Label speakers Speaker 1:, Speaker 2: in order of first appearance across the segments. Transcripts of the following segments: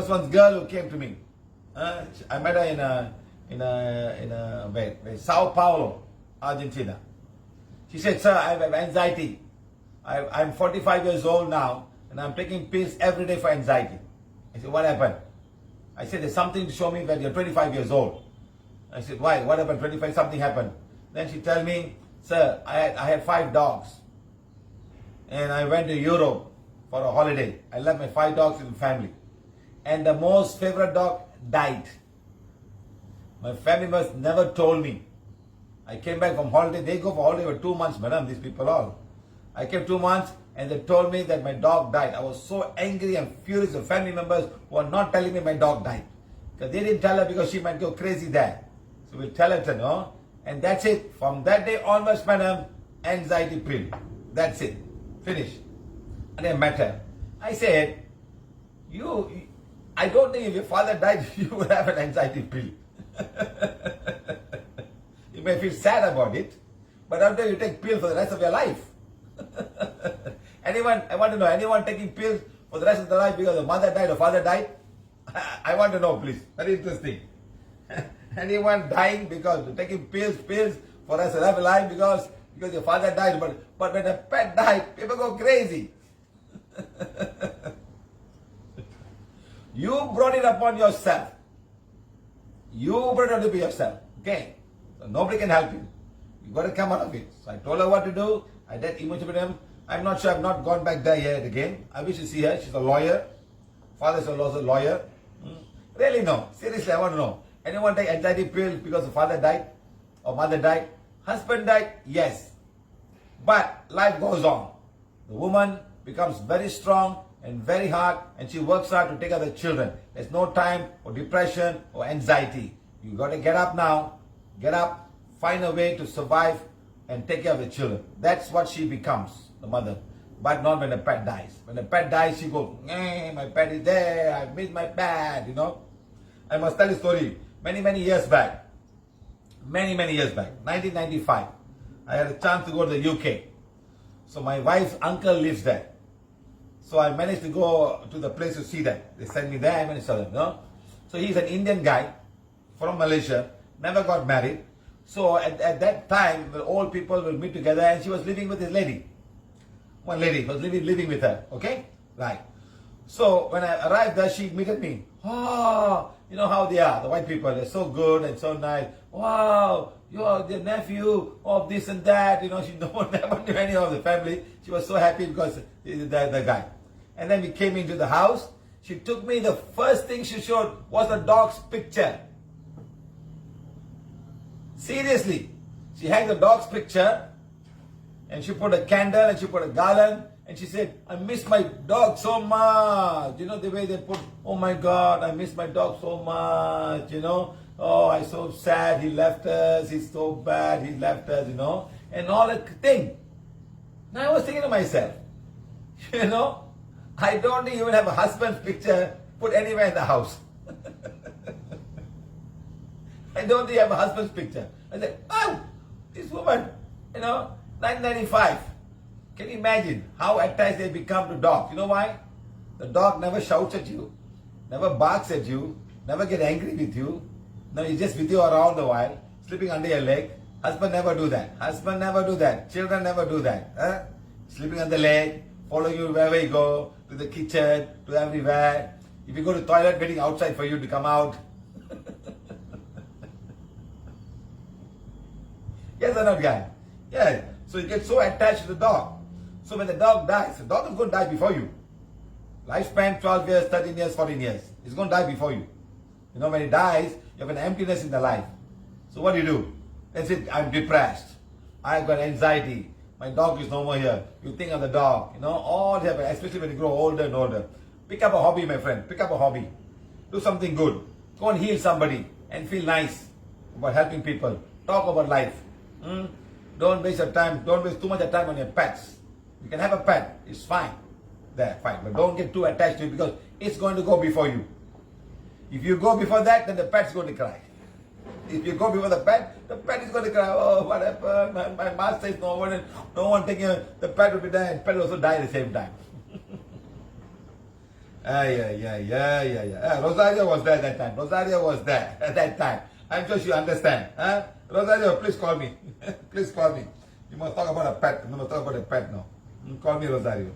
Speaker 1: was one girl who came to me. I met her in Sao Paulo, Argentina. She said, "Sir, I have anxiety. I'm 45 years old now, and I'm taking pills every day for anxiety." I said, "What happened?" I said, "There's something to show me that you're 25 years old." I said, "Why? What happened? 25, something happened." Then she tell me, "Sir, I had 5 dogs. And I went to Europe for a holiday. I left my 5 dogs in the family. And the most favorite dog died. My family members never told me. I came back from holiday. They go for holiday for 2 months, madam, these people all. I came 2 months and they told me that my dog died. I was so angry and furious with family members who are not telling me my dog died. Because they didn't tell her because she might go crazy there. So we'll tell her to know. And that's it. From that day onwards, madam, anxiety pill. That's it. Finish. And I met her. I said, I don't think if your father died, you would have an anxiety pill. You may feel sad about it, but after you take pills for the rest of your life. I want to know, anyone taking pills for the rest of their life because the mother died or father died? I want to know, please. Very interesting. Anyone dying because taking pills for the rest of their life because your father died, but when a pet died, people go crazy. You brought it upon yourself. You brought it upon yourself. Okay? So nobody can help you. You got to come out of it. So I told her what to do. I did emotion. I'm not sure. I've not gone back there yet again. I wish to see her. She's a lawyer. Father's also a lawyer. Really no. Seriously, I want to know. Anyone take anxiety pills because the father died or mother died? Husband died? Yes. But life goes on. The woman becomes very strong and very hard, and she works hard to take care of the children. There's no time for depression or anxiety. You got to get up now. Get up. Find a way to survive and take care of the children. That's what she becomes, the mother. But not when the pet dies. When the pet dies, she goes, my pet is there. I miss my pet, I must tell you a story. Many years back. Many years back. 1995. I had a chance to go to the UK. So my wife's uncle lives there. So I managed to go to the place to see them. They sent me there, I managed to see them, So he's an Indian guy from Malaysia, never got married. So at that time, the old people will meet together and she was living with this lady. One lady was living with her, okay? Right. So when I arrived there, she meted me. Oh, you know how they are, the white people, they're so good and so nice. Wow, you are the nephew of this and that. She never knew any of the family. She was so happy because the guy. And then we came into the house. She took me, the first thing she showed was the dog's picture. Seriously. She had the dog's picture and she put a candle and she put a garland and she said, I miss my dog so much. The way they put, oh my God, I miss my dog so much, Oh, I'm so sad, he left us, he's so bad, he left us, and all that thing. Now I was thinking to myself, I don't even have a husband's picture put anywhere in the house. I don't even have a husband's picture. I said, oh, this woman, 1995. Can you imagine how attached they become to dogs? You know why? The dog never shouts at you, never barks at you, never get angry with you. No, he's just with you around the while, sleeping under your leg. Husband never do that. Husband never do that. Children never do that. Sleeping on the leg, follow you wherever you go, to the kitchen, to everywhere. If you go to the toilet, waiting outside for you to come out. Yes or not, guy? Yeah. So you get so attached to the dog. So when the dog dies, the dog is going to die before you. Lifespan 12 years, 13 years, 14 years. It's going to die before you. When he dies, you have an emptiness in the life. So what do? That's it. I'm depressed. I've got anxiety. My dog is no more here. You think of the dog. All that, especially when you grow older and older. Pick up a hobby, my friend. Pick up a hobby. Do something good. Go and heal somebody and feel nice about helping people. Talk about life. Don't waste your time. Don't waste too much of time on your pets. You can have a pet. It's fine. There, fine. But don't get too attached to it because it's going to go before you. If you go before that, then the pet's going to cry. If you go before the pet is going to cry. Oh, what happened? My master says no one taking the pet will be there and pet will also die at the same time. Yeah. Rosario was there that time. Rosario was there at that time. I'm sure she understand. Huh? Rosario, please call me. Please call me. You must talk about a pet. You must talk about a pet now. Call me Rosario.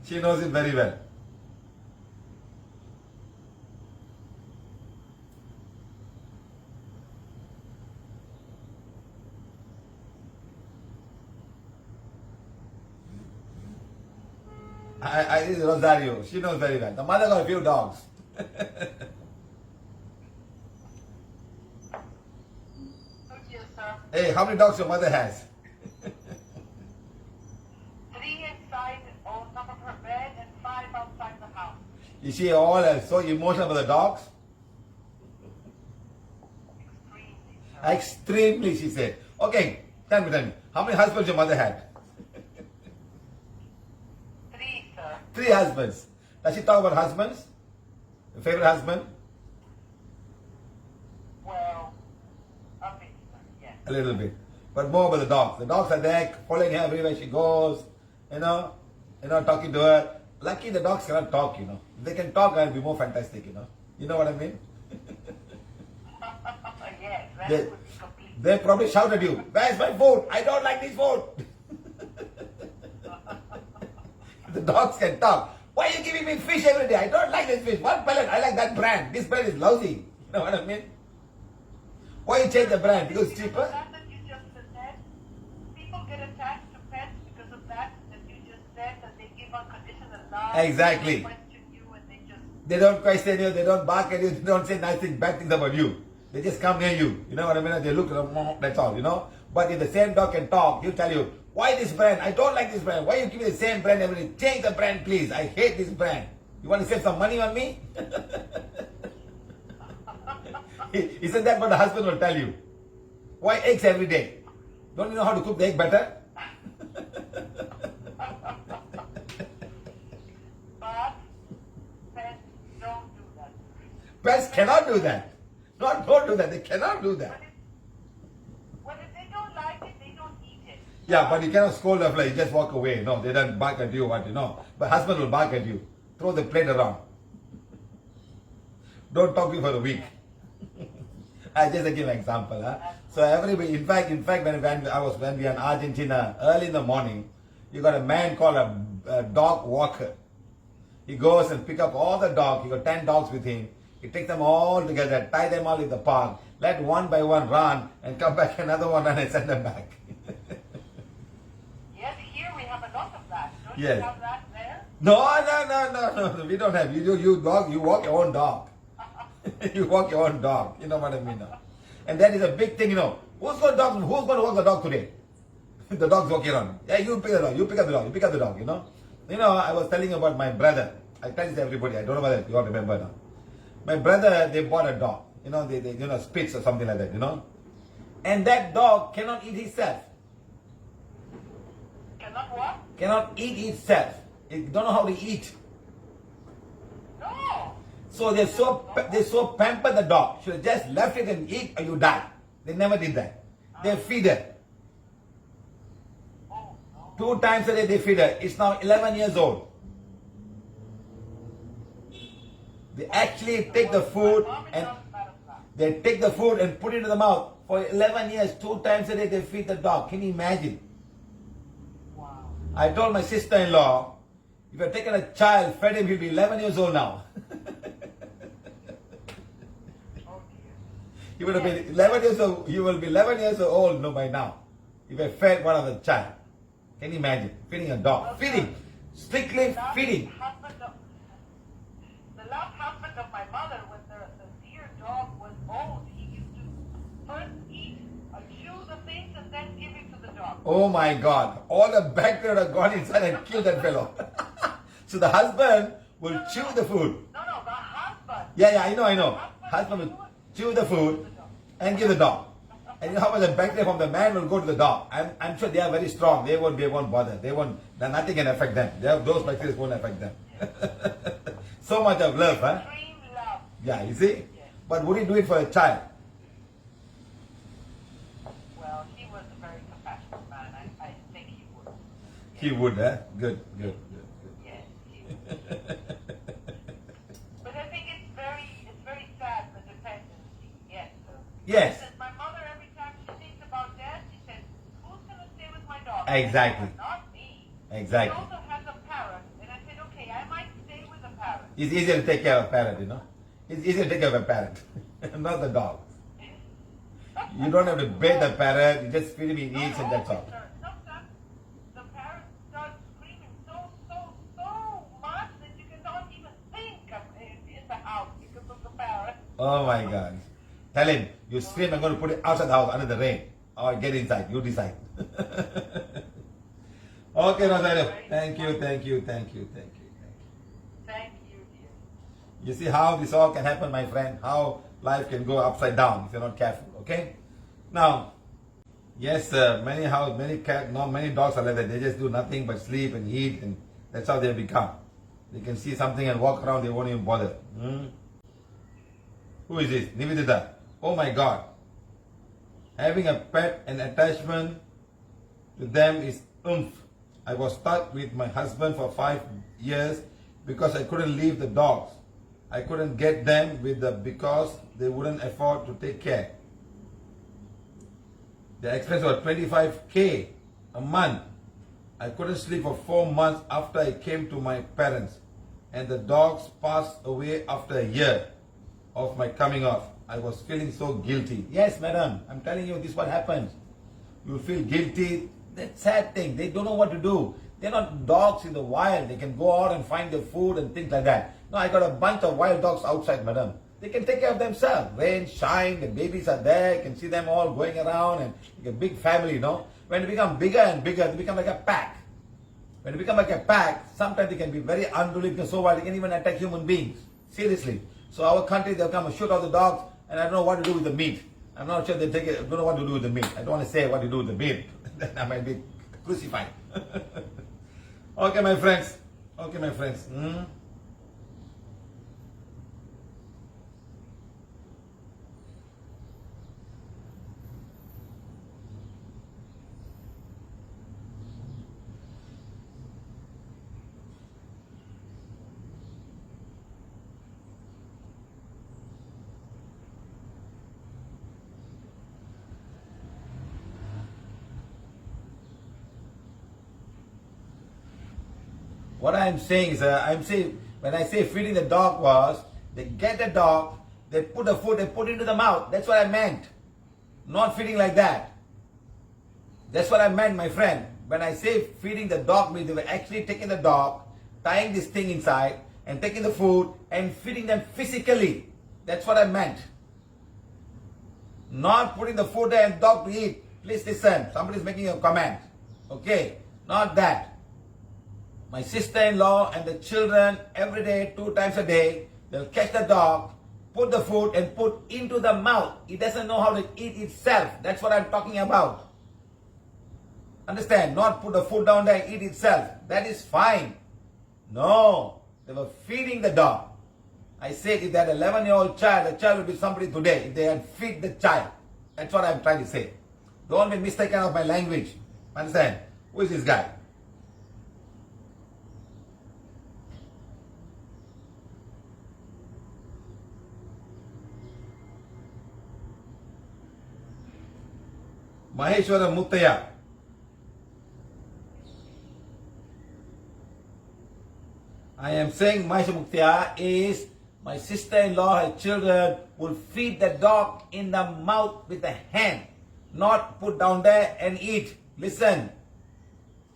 Speaker 1: She knows it very well. This is Rosario. She knows very well. The mother got a few dogs.
Speaker 2: Yes, sir.
Speaker 1: Hey, how many dogs your mother has?
Speaker 2: 3 inside on top of her bed and 5 outside the house.
Speaker 1: Is she all so emotional about the dogs?
Speaker 2: Extremely, sir.
Speaker 1: Extremely, she said. Okay, tell me. How many husbands your mother had?
Speaker 2: 3, sir.
Speaker 1: 3 husbands. Does she talk about husbands? Your favorite husband?
Speaker 2: Well, a bit, sir, yes.
Speaker 1: A little bit. But more about the dogs. The dogs are there, following her everywhere she goes. Talking to her. Lucky the dogs cannot talk, If they can talk, it'll be more fantastic, You know what I mean?
Speaker 2: Yes, that
Speaker 1: They,
Speaker 2: would be complete.
Speaker 1: they probably shout at you, "Where's my food? I don't like this food." The dogs can talk. "Why are you giving me fish every day? I don't like this fish. One pellet, I like that brand. This brand is lousy." You know what I mean? Why you change the brand? Because it's cheaper?
Speaker 2: That you just said, people get attached to pets because of that you just said, that they give unconditional love.
Speaker 1: Exactly.
Speaker 2: They question you and they just...
Speaker 1: They don't question you, they don't bark at you, they don't say nice things, bad things about you. They just come near you. You know what I mean? They look, that's all, But if the same dog can talk, he'll tell you, "Why this brand? I don't like this brand. Why you give me the same brand every day? Change the brand, please. I hate this brand. You want to save some money on me?" Isn't that what the husband will tell you? "Why eggs every day? Don't you know how to cook the egg better?"
Speaker 2: But pets don't do that.
Speaker 1: Pets cannot do that. Don't do that. They cannot do that.
Speaker 2: Well, if they don't like it, they don't eat it.
Speaker 1: Yeah, but you cannot scold the fly. You just walk away. No, they don't bark at you. But husband will bark at you. Throw the plate around. Don't talk to you for a week. I just give an example. So everybody, in fact, when we were in Argentina early in the morning, you got a man called a dog walker. He goes and pick up all the dogs. He got 10 dogs with him. He takes them all together, tie them all in the park, let one by one run, and come back another one run and send them back.
Speaker 2: Yes, here we have a lot of that. Don't
Speaker 1: Yes.
Speaker 2: you have that there?
Speaker 1: No. We don't have. You walk your own dog. You walk your own dog. You know what I mean? And that is a big thing, Who's going to walk the dog today? The dog's walking around. Yeah, you pick the dog. You pick up the dog. You pick up the dog, I was telling you about my brother. I tell this to everybody. I don't know whether you all remember now. My brother, they bought a dog. They Spitz or something like that, And that dog cannot eat itself.
Speaker 2: Cannot what?
Speaker 1: Cannot eat itself. It don't know how to eat.
Speaker 2: No.
Speaker 1: So they so pamper the dog. Should have just left it and eat or you die. They never did that. They feed it.
Speaker 2: Oh, no.
Speaker 1: 2 times a day they feed her. It's now 11 years old. They actually take the food and put it in the mouth. For 11 years, 2 times a day they feed the dog. Can you imagine?
Speaker 2: Wow.
Speaker 1: I told my sister-in-law, if you had taken a child, fed him, he'll be 11 years old now.
Speaker 2: Oh, dear.
Speaker 1: He would have been 11 years old. He will be 11 years old by now. If I fed one of the child. Can you imagine? Feeding a dog. Feeding. Strictly feeding.
Speaker 2: The last husband of my mother, when the dear dog was old, he used to first eat, chew the things and then give it to the dog.
Speaker 1: Oh my God. All the bacteria have gone inside and killed that fellow. So the husband will chew the food.
Speaker 2: No, the husband.
Speaker 1: Yeah, I know. Husband will chew the food and give the dog. And you know how much the bacteria from the man will go to the dog. I'm sure they are very strong. They won't bother. Nothing can affect them. Those bacteria won't affect them. So much of love, huh?
Speaker 2: Extreme love.
Speaker 1: Yeah, you see?
Speaker 2: Yes.
Speaker 1: But would he do it for a child?
Speaker 2: Well, he was a very compassionate man. I think he would.
Speaker 1: He would, huh? Good.
Speaker 2: Yes, he would.
Speaker 1: Yes.
Speaker 2: Says my mother, every time she thinks about death, she says, who's going to stay with my dog?
Speaker 1: Exactly.
Speaker 2: Not me.
Speaker 1: Exactly.
Speaker 2: She also has a parrot. And I said, okay, I might stay with a parrot.
Speaker 1: It's easier to take care of a parrot, you know. It's easier to take care of a parrot, not the dog. You don't have to bathe the parrot. You just feed him, he eats, and that's all.
Speaker 2: Sometimes the parrot starts screaming so much that you cannot even think of it in the house because of the parrot.
Speaker 1: Oh my God. Tell him, you scream, I'm going to put it outside the house under the rain. Or get inside. You decide. Okay, Rosario. Thank you.
Speaker 2: Thank you, dear.
Speaker 1: You see how this all can happen, my friend? How life can go upside down if you're not careful, okay? Now, yes, many dogs are like that. They just do nothing but sleep and eat, and that's how they become. They can see something and walk around, they won't even bother. Who is this? Nivedita. Oh my God. Having a pet and attachment to them is oomph. I was stuck with my husband for 5 years because I couldn't leave the dogs. I couldn't get them because they wouldn't afford to take care. The expense was 25K a month. I couldn't sleep for 4 months after I came to my parents, and the dogs passed away after a year of my coming off. I was feeling so guilty. Yes, madam, I'm telling you, this is what happens. You feel guilty. That's sad thing. They don't know what to do. They're not dogs in the wild. They can go out and find their food and things like that. No, I got a bunch of wild dogs outside, madam. They can take care of themselves. Rain, shine, the babies are there. You can see them all going around and like a big family, you know. When they become bigger and bigger, they become like a pack. When they become like a pack, sometimes they can be very unruly because so wild, they can even attack human beings. Seriously. So our country, they'll come and shoot all the dogs, and I don't know what to do with the meat. I'm not sure they take it. I don't know what to do with the meat. I don't want to say what to do with the meat. Then I might be crucified. Okay, my friends. What I'm saying is, when I say feeding the dog was, they get the dog, they put the food, they put it into the mouth. That's what I meant. Not feeding like that. That's what I meant, my friend. When I say feeding the dog means they were actually taking the dog, tying this thing inside, and taking the food and feeding them physically. That's what I meant. Not putting the food there and dog to eat. Please listen. Somebody's making a comment. Okay? Not that. My sister-in-law and the children, every day, 2 times a day, they'll catch the dog, put the food and put into the mouth. It doesn't know how to eat itself. That's what I'm talking about. Understand? Not put the food down there and eat itself. That is fine. No. They were feeding the dog. I said if they had an 11-year-old child, the child would be somebody today if they had feed the child. That's what I'm trying to say. Don't be mistaken of my language. Understand? Who is this guy? Maheshwara Muttaya. I am saying Maheshwara Muttaya is my sister-in-law, her children will feed the dog in the mouth with a hand, not put down there and eat. Listen,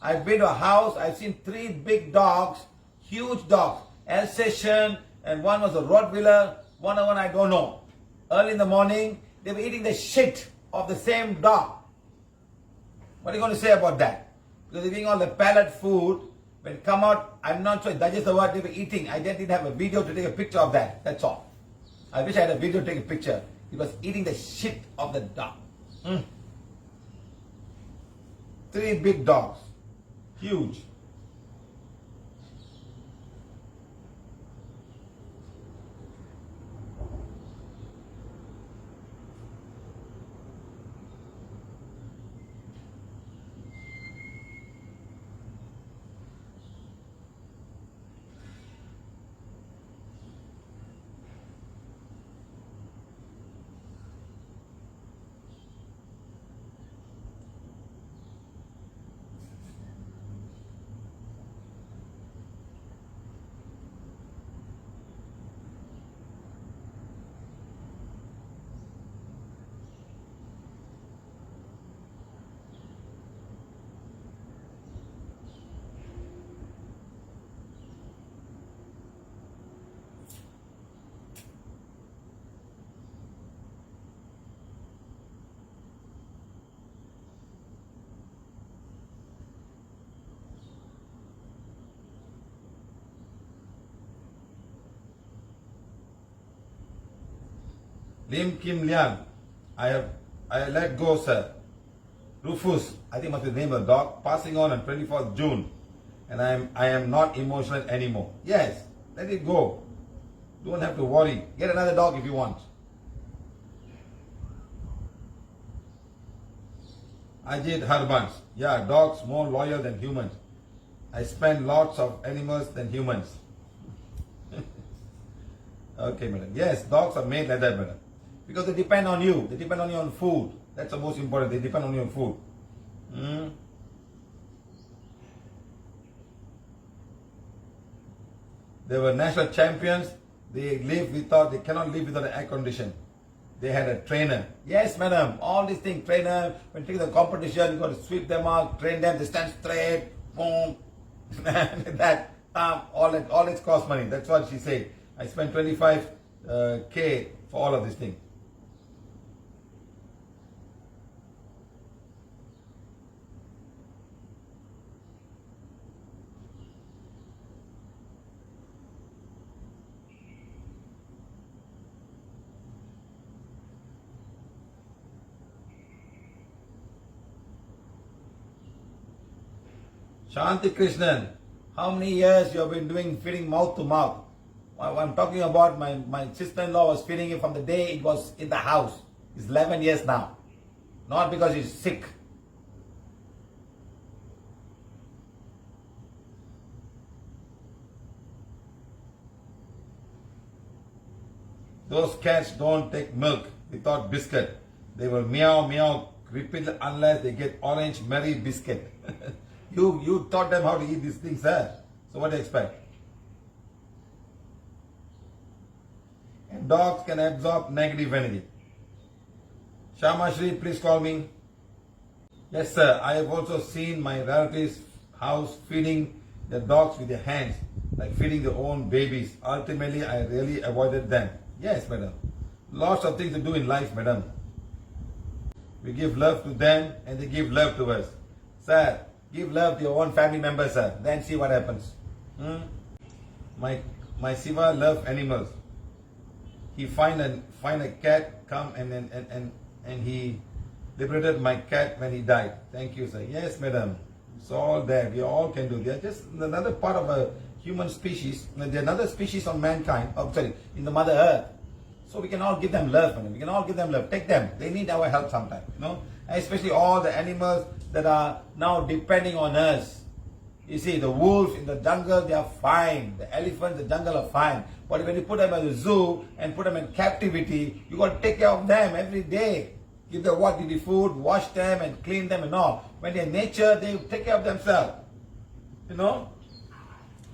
Speaker 1: I've been to a house, I've seen 3 big dogs, huge dogs, Alsatian, and one was a Rottweiler, one I don't know. Early in the morning, they were eating the shit of the same dog. What are you going to say about that? Because they're eating all the pellet food. When it come out, I'm not sure that is the word they were eating. I just didn't have a video to take a picture of that. That's all. I wish I had a video to take a picture. He was eating the shit of the dog. 3 big dogs. Huge. Lim Kim Liang, I let go, sir. Rufus, I think must be the name of the dog, passing on 24th June. And I am not emotional anymore. Yes, let it go. Don't have to worry. Get another dog if you want. Ajit Harbans, yeah, dogs more loyal than humans. I spend lots of animals than humans. Okay, madam. Yes, dogs are made like that, madam. Because they depend on you. They depend on you on food. That's the most important. They depend on you on food. They were national champions. They cannot live without an air condition. They had a trainer. Yes, madam. All these things, trainer. When taking the competition, you got to sweep them out, train them, they stand straight, boom. That all it costs money. That's what she said. I spent 25K for all of these things. Shanti Krishnan, how many years you have been doing feeding mouth to mouth? I'm talking about my sister-in-law was feeding it from the day it was in the house. It's 11 years now. Not because he's sick. Those cats don't take milk without biscuit. They will meow meow repeatedly unless they get orange Mary biscuit. You taught them how to eat these things, sir. So what do you expect? And dogs can absorb negative energy. Shamashri, please call me. Yes, sir. I have also seen my relatives' house feeding the dogs with their hands, like feeding their own babies. Ultimately, I really avoided them. Yes, madam. Lots of things to do in life, madam. We give love to them and they give love to us. Sir, give love to your own family members, sir. Then see what happens. My Siva love animals. He find a cat, come and he liberated my cat when he died. Thank you, sir. Yes, madam. It's all there. We all can do. They are just another part of a human species. They're another species of mankind. Oh, sorry, in the Mother Earth. So we can all give them love, madam. We can all give them love. Take them. They need our help sometimes. Especially all the animals that are now depending on us. You see, the wolves in the jungle, they are fine. The elephants in the jungle are fine. But when you put them in the zoo and put them in captivity, you got to take care of them every day. Give them what, give them food, wash them and clean them and all. When they're in nature, they take care of themselves.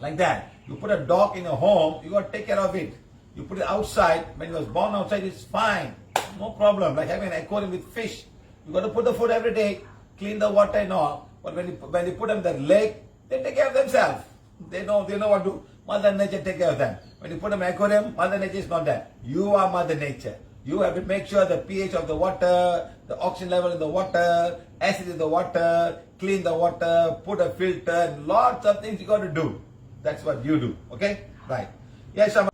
Speaker 1: Like that. You put a dog in a home, you got to take care of it. You put it outside, when it was born outside, it's fine. No problem. Like having an aquarium with fish. You got to put the food every day, clean the water and all. But when you put them in the lake, they take care of themselves. They know what to do. Mother Nature take care of them. When you put them in an aquarium, Mother Nature is not there. You are Mother Nature. You have to make sure the pH of the water, the oxygen level in the water, acid in the water, clean the water, put a filter, lots of things you got to do. That's what you do. Okay? Right. Yes, Shama.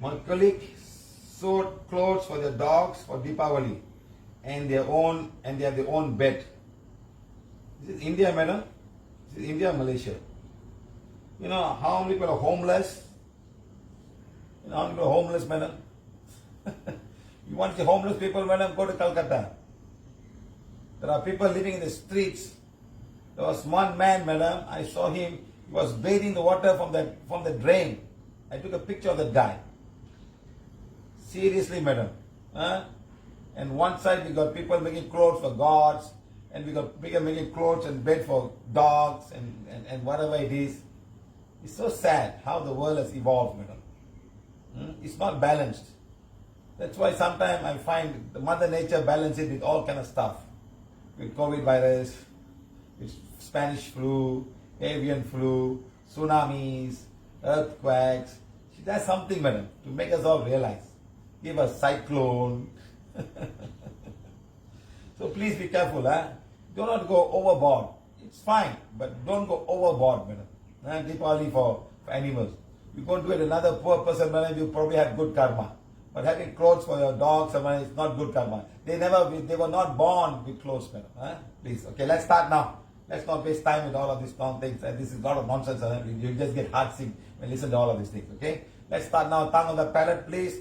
Speaker 1: My colleague sewed clothes for their dogs for Deepavali and they have their own bed. This is India, madam. This is India, Malaysia. You know how many people are homeless? You know how many people are homeless, madam? You want to see homeless people, madam? Go to Calcutta. There are people living in the streets. There was one man, madam. I saw him. He was bathing the water from the drain. I took a picture of that guy. Seriously, madam. And one side we got people making clothes for gods, and we got people making clothes and bed for dogs and whatever it is. It's so sad how the world has evolved, madam. It's not balanced. That's why sometimes I find the Mother Nature balances it with all kind of stuff. With COVID virus, with Spanish flu, avian flu, tsunamis, earthquakes. She does something, madam, to make us all realize. Give us cyclone. So please be careful. Do not go overboard. It's fine, but don't go overboard, madam. Deepavali for animals. You go to it another poor person, madam, you probably have good karma. But having clothes for your dogs is not good karma. They were not born with clothes, madam. Huh? Please, okay, let's start now. Let's not waste time with all of these long things. And this is a lot of nonsense. You just get heart sick when you listen to all of these things. Okay, let's start now. Tongue on the palate, please.